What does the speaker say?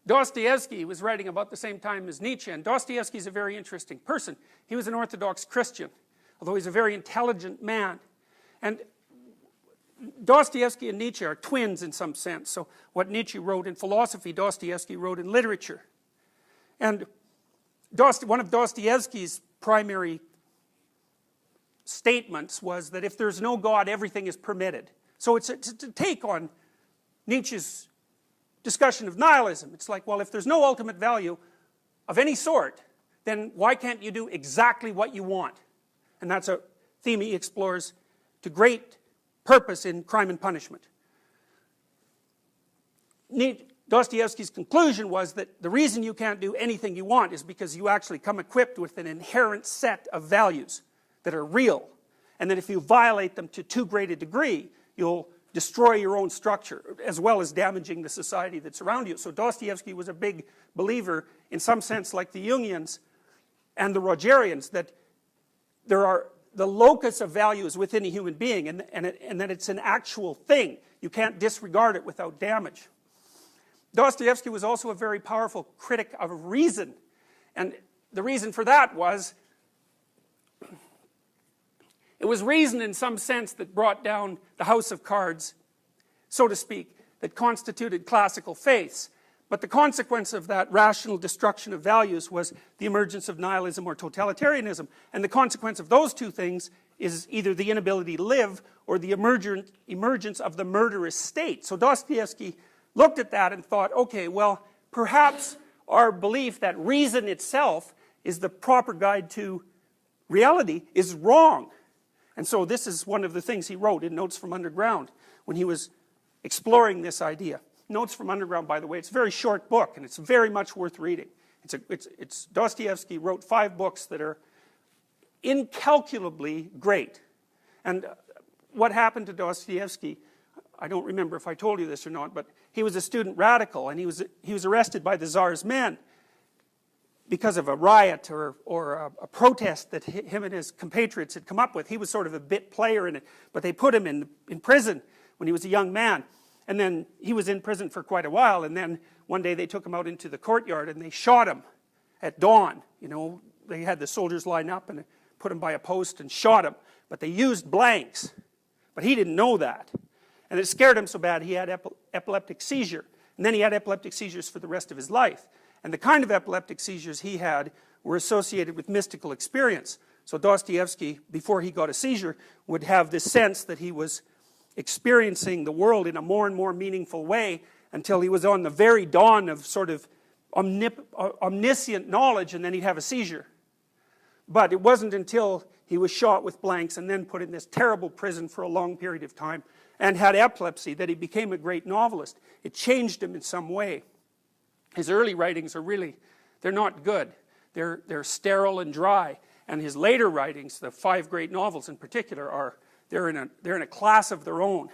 Dostoevsky was writing about the same time as Nietzsche, and Dostoevsky is a very interesting person. He was an Orthodox Christian, although he's a very intelligent man. And Dostoevsky and Nietzsche are twins in some sense. So what Nietzsche wrote in philosophy, Dostoevsky wrote in literature. And one of Dostoevsky's primary statements was that if there's no God, everything is permitted. So it's a take on Nietzsche's discussion of nihilism. It's like, well, if there's no ultimate value of any sort, then why can't you do exactly what you want? And that's a theme he explores to great purpose in Crime and Punishment. Dostoevsky's conclusion was that the reason you can't do anything you want is because you actually come equipped with an inherent set of values that are real, and that if you violate them to too great a degree, you'll destroy your own structure, as well as damaging the society that's around you. So Dostoevsky was a big believer, in some sense like the Jungians and the Rogerians, that there are the locus of values within a human being, and that it's an actual thing. You can't disregard it without damage. Dostoevsky was also a very powerful critic of reason, and the reason for that was it was reason in some sense that brought down the house of cards, so to speak, that constituted classical faiths. But the consequence of that rational destruction of values was the emergence of nihilism or totalitarianism. And the consequence of those two things is either the inability to live or the emergence of the murderous state. So Dostoevsky looked at that and thought, okay, well, perhaps our belief that reason itself is the proper guide to reality is wrong. And so this is one of the things he wrote in Notes from Underground when he was exploring this idea. Notes from Underground, by the way, it's a very short book, and it's very much worth reading. Dostoevsky wrote 5 books that are incalculably great. And what happened to Dostoevsky, I don't remember if I told you this or not, but he was a student radical, and he was arrested by the Tsar's men because of a riot or a protest that him and his compatriots had come up with. He was sort of a bit player in it, but they put him in prison when he was a young man. And then he was in prison for quite a while, and then one day they took him out into the courtyard and they shot him at dawn. You know, they had the soldiers line up and put him by a post and shot him. But they used blanks. But he didn't know that. And it scared him so bad he had epileptic seizure. And then he had epileptic seizures for the rest of his life. And the kind of epileptic seizures he had were associated with mystical experience. So Dostoevsky, before he got a seizure, would have this sense that he was experiencing the world in a more and more meaningful way until he was on the very dawn of sort of omniscient knowledge, and then he'd have a seizure. But it wasn't until he was shot with blanks and then put in this terrible prison for a long period of time and had epilepsy that he became a great novelist. It changed him in some way. His early writings are really, they're not good. They're sterile and dry. And his later writings, the 5 great novels in particular, they're in a class of their own.